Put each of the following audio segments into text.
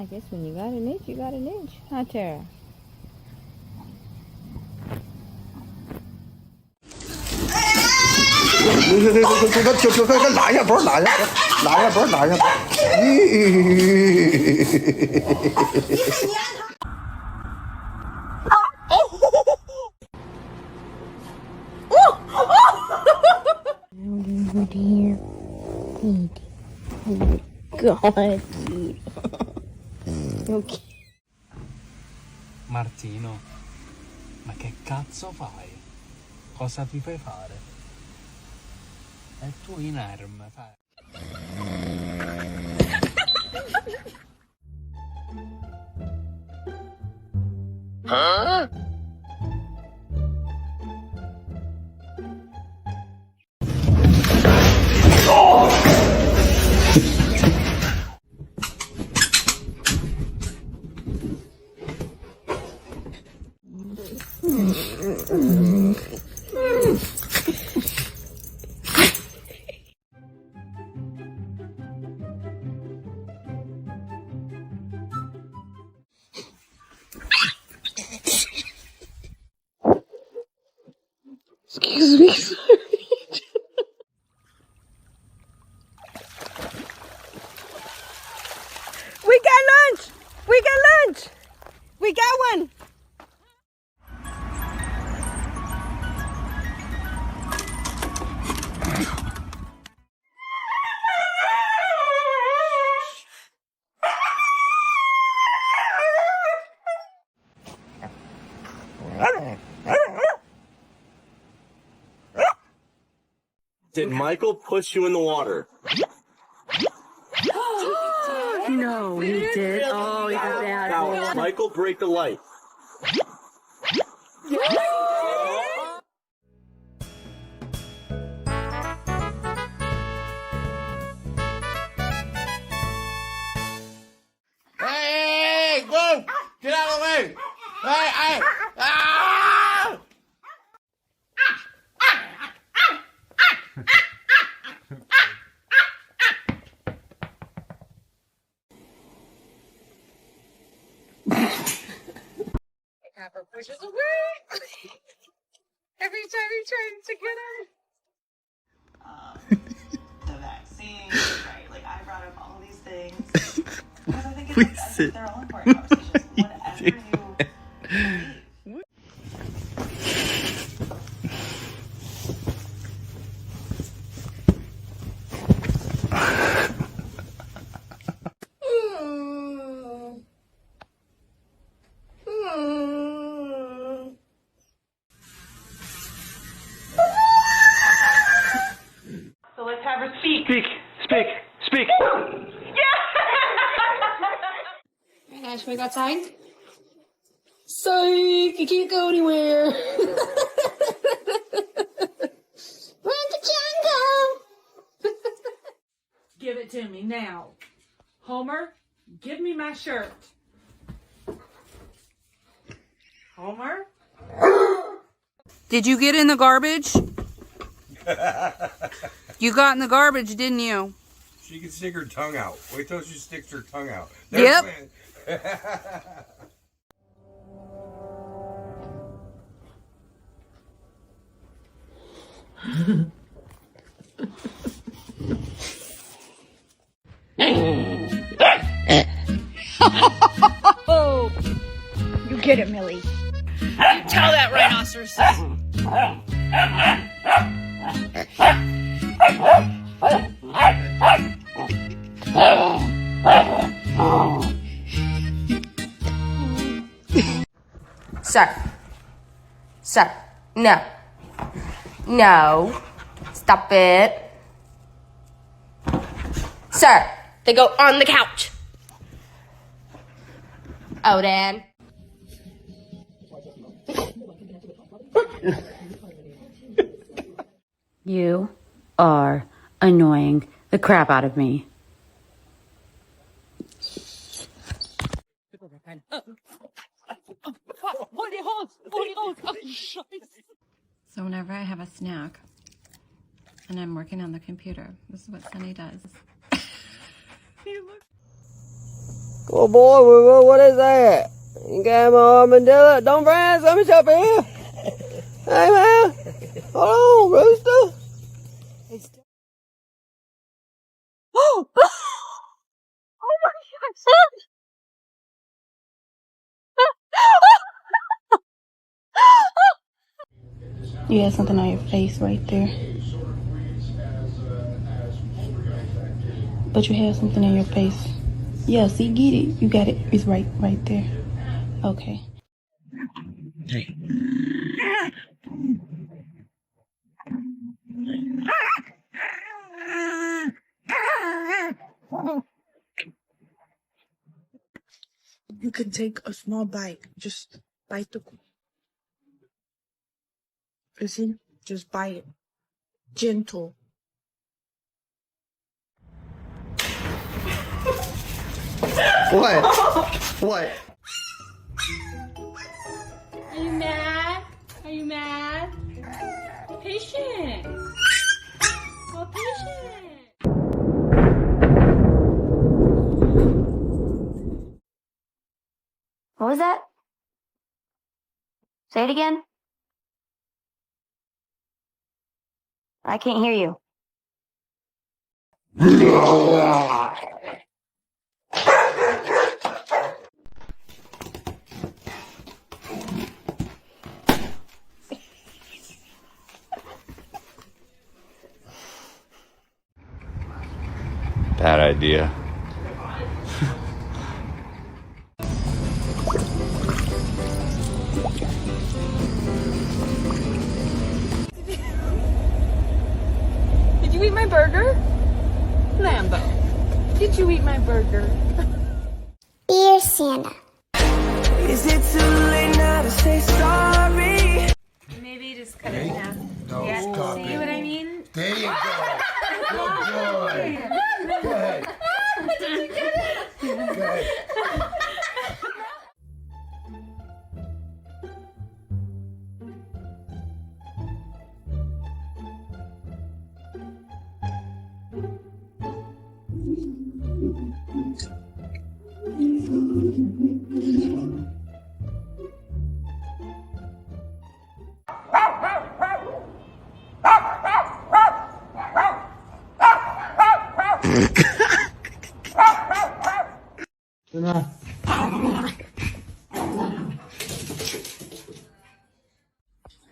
I guess when you got an itch, you got an itch. Huh, Tara? Oh dear. Oh God. Okay. Martino, ma che cazzo fai? Cosa ti fai fare? E tu inerme fai. Huh? Excuse me, sorry. We got lunch! We got lunch! We got one! Did Michael push you in the water? No, he did. Oh, he got bad. Now, Michael, break the light. Hey, go! Get out of the way! Hey! Ah! Pepper pushes away every time he tries to get him. The vaccine, right? Like I brought up all these things because I think it's, they're all important conversations. Whatever you believe. So let's have her speak. Speak. Hey guys, should we go outside? Psych! You can't go anywhere. We're in the jungle. Give it to me now. Homer, give me my shirt. Homer? Did you get in the garbage? You got in the garbage, didn't you? She can stick her tongue out. Wait till she sticks her tongue out. Yep. You get it, Millie. You tell that rhinoceros. Sir, no, stop it. Sir, they go on the couch. Odin. You are annoying the crap out of me. So whenever I have a snack and I'm working on the computer, this is what Sunny does. Oh boy, what is that? You got my armadillo. Don't friends, let me jump in here. Hey man, hold on, rooster. Oh! Oh my God! You had something on your face right there. But you have something in your face. Yeah, see, get it. You got it. It's right there. Okay. You can take a small bite. Just bite the. See? Just bite it. Gentle. What? What? Are you mad? Are you mad? Patient. Oh, patient. What was that? Say it again. I can't hear you. Bad idea. Did you eat my burger? Lambo, did you eat my burger? Dear Santa. Is it too late now to say sorry? Maybe just cut it in half. No, Yeah, stop see it. what I mean? There you go. Good boy. Good. Did you get it? Good.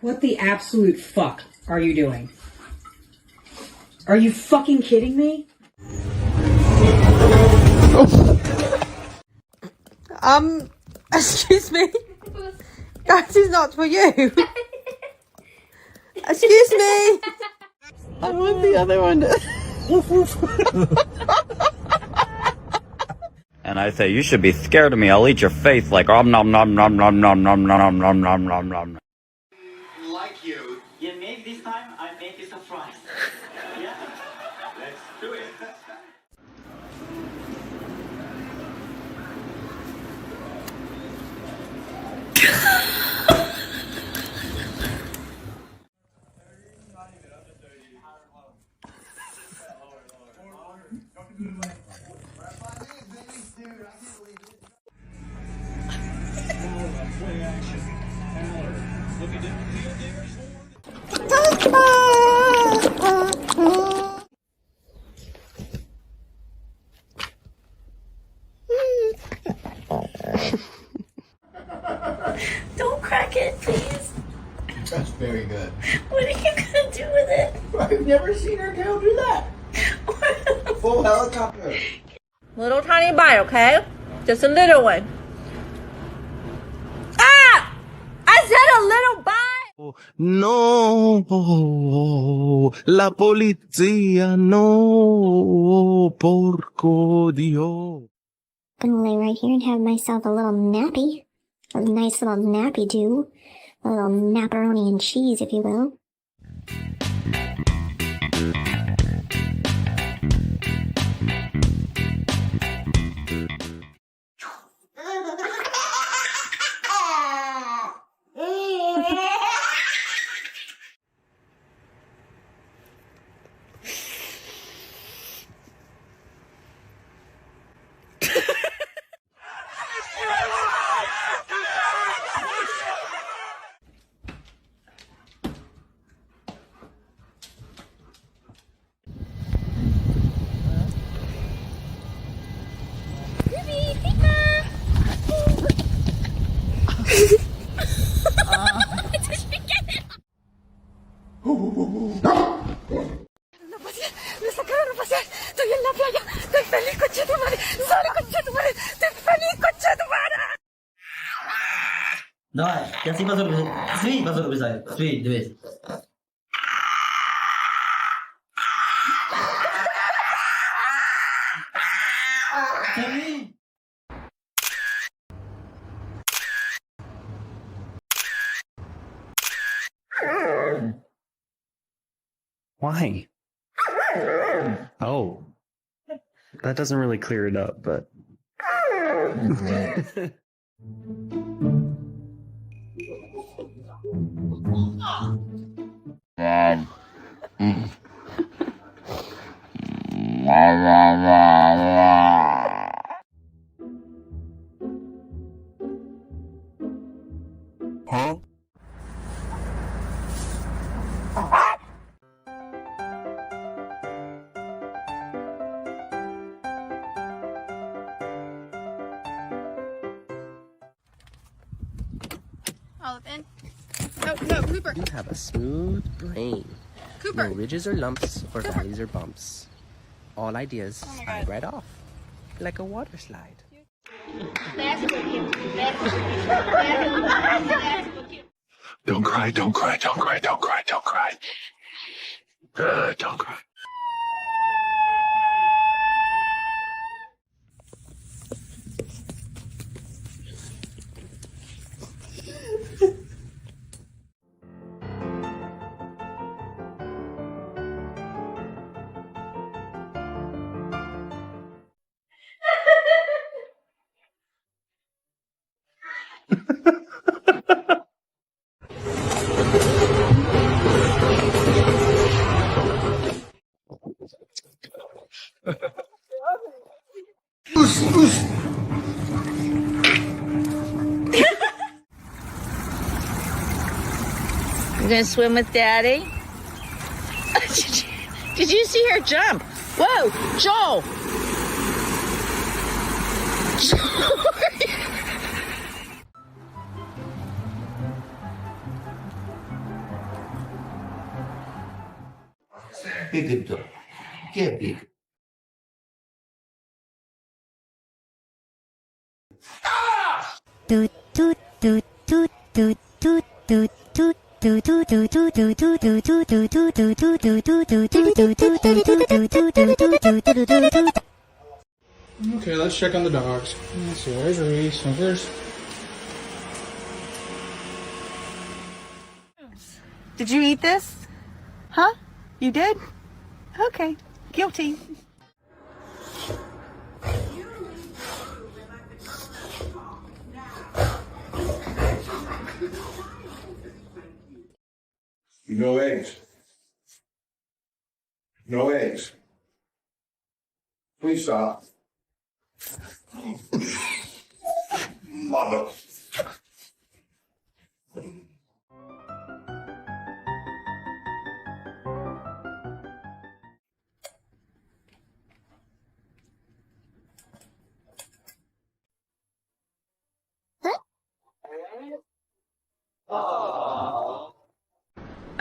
What the absolute fuck are you doing? Are you fucking kidding me? Excuse me. That is not for you. Excuse me. I want the other one. And I say, you should be scared of me. I'll eat your face like om nom nom nom nom nom nom nom nom nom nom nom. Like you. Yeah, maybe this time I make a surprise. Yeah? Let's do it. Don't crack it, please. That's very good. What are you gonna do with it? I've never seen her tail do that. Full helicopter. Little tiny bite, okay? Just a little one. Ah! I said a little bite! No, la polizia, no, porco Dio. Gonna lay right here and have myself a little nappy. A nice little nappy do. A little macaroni and cheese, if you will. Ya sí pasó lo que sí pasó lo que sabe. Sí, debes. Why? Oh. That doesn't really clear it up, but. Dad. Huh? Olive in. No, no, Cooper. You have a smooth brain. Cooper. No ridges or lumps or valleys or bumps. All ideas slide right off. Like a water slide. Don't cry, don't cry, don't cry, don't cry, don't cry. Don't cry. You gonna swim with Daddy? Did you see her jump? Whoa, Joel! Be good dog. Get big. Toot toot toot toot toot toot toot toot. Okay, let's check on the dogs. Let's see, where's Reese? Sniffers? Did you eat this? Huh? You did? Okay. Guilty. No eggs. No eggs. Please stop. Mother.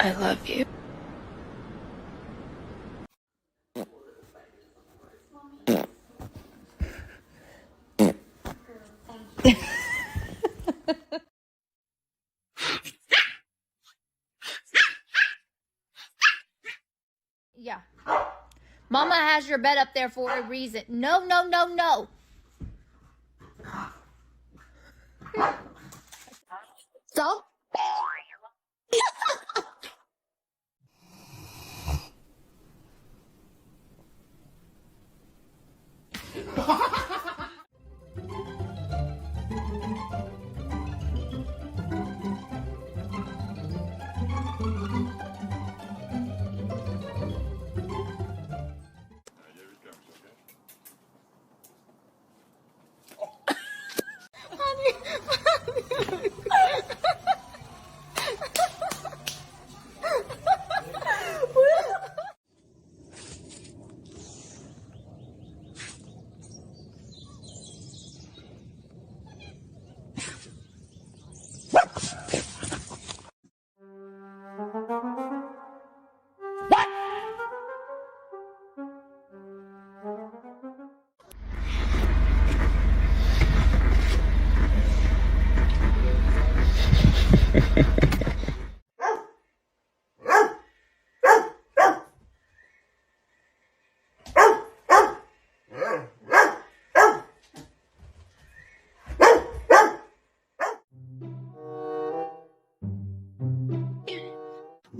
I love you. Yeah. Mama has your bed up there for a reason. No, no, no, no. So?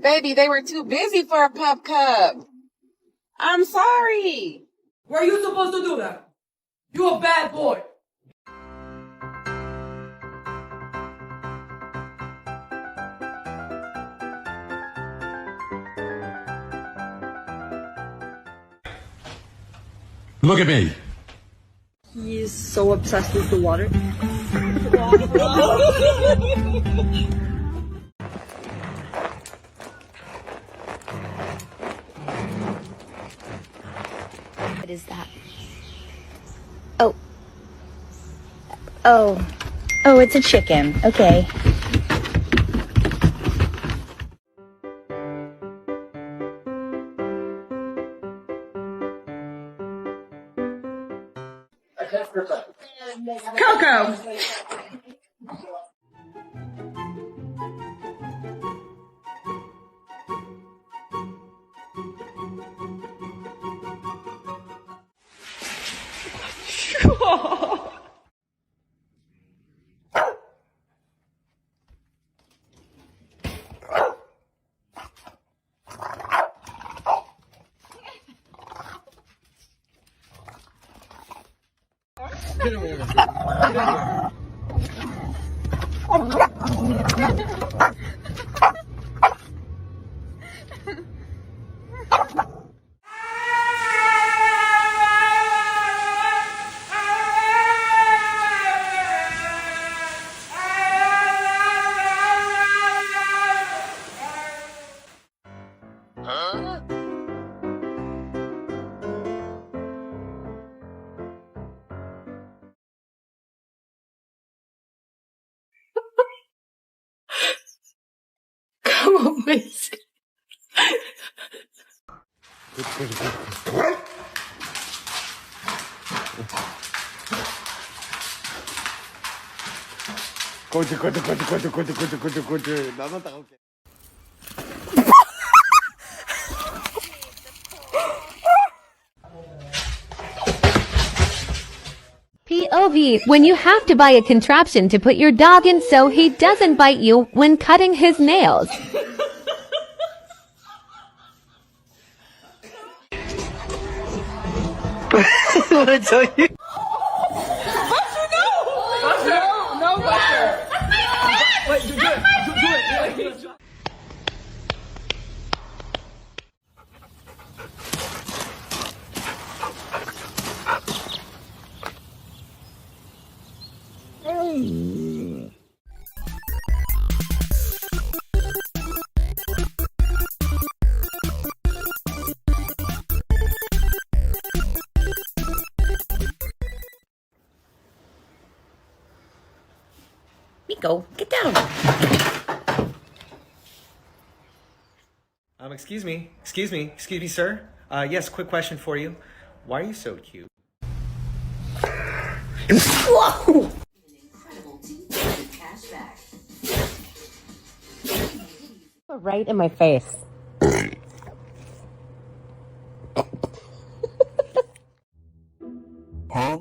Baby, they were too busy for a pup cup. I'm sorry. Were you supposed to do that? You a bad boy. Look at me. He is so obsessed with the water. What is that? Oh. Oh. Oh, it's a chicken. Okay. Coco. Come on, Mason. POV, when you have to buy a contraption to put your dog in so he doesn't bite you when cutting his nails. What I tell you? No, Buster. Wait, do it. Nico, get down. Excuse me, sir. Yes, quick question for you. Why are you so cute? Whoa! Right in my face. Huh?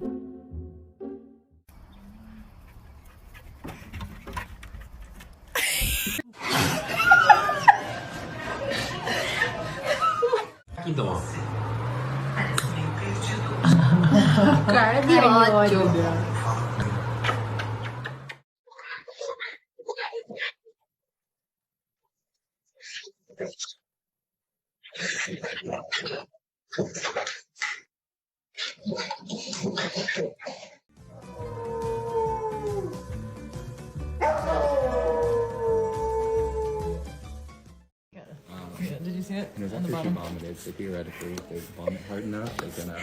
Cara di odio. Did you see it? And it was after she vomited, so theoretically, if they vomit hard enough, they're gonna